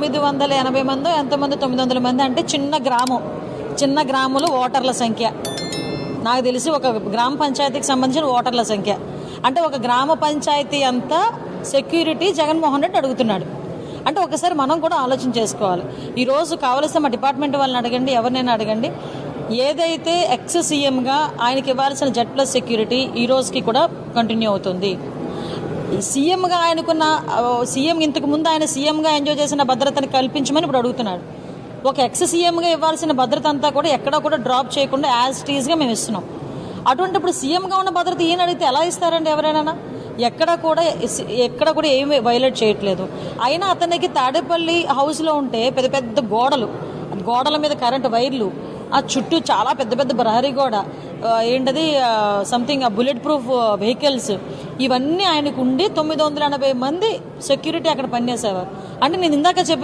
980 మంది ఎంతమంది 900 మంది అంటే చిన్న గ్రామంలో ఓటర్ల సంఖ్య నాకు తెలిసి ఒక గ్రామ పంచాయతీకి సంబంధించిన ఓటర్ల సంఖ్య అంటే ఒక గ్రామ పంచాయతీ అంతా సెక్యూరిటీ జగన్మోహన్ రెడ్డి అడుగుతున్నాడు అంటే ఒకసారి మనం కూడా ఆలోచన చేసుకోవాలి. ఈరోజు కావలసిన మా డిపార్ట్మెంట్ వాళ్ళని అడగండి, ఎవరినైనా అడగండి, ఏదైతే ఎక్స్ సీఎంగా ఆయనకి ఇవ్వాల్సిన Z+ సెక్యూరిటీ ఈ రోజుకి కూడా కంటిన్యూ అవుతుంది. సీఎంగా ఆయనకున్న సీఎం ఇంతకు ముందు ఆయన సీఎంగా ఎంజాయ్ చేసిన భద్రతను కల్పించమని ఇప్పుడు అడుగుతున్నాడు. ఒక ఎక్స్ సీఎంగా ఇవ్వాల్సిన భద్రత అంతా కూడా ఎక్కడా కూడా డ్రాప్ చేయకుండా యాజ్ టీజ్గా మేము ఇస్తున్నాం. అటువంటి ఇప్పుడు సీఎంగా ఉన్న భద్రత ఈయన అడిగితే ఎలా ఇస్తారండి ఎవరైనా? ఎక్కడ కూడా ఏమి వైలేట్ చేయట్లేదు. అయినా అతనికి తాడేపల్లి హౌస్లో ఉంటే పెద్ద పెద్ద గోడల మీద కరెంటు వైర్లు, ఆ చుట్టూ చాలా పెద్ద పెద్ద ప్రహరీ గోడ, ఏంటది సంథింగ్ బుల్లెట్ ప్రూఫ్ వెహికల్స్, ఇవన్నీ ఆయనకు ఉండి 980 మంది సెక్యూరిటీ అక్కడ పనిచేసేవారు. అంటే నేను ఇందాక చెప్పాను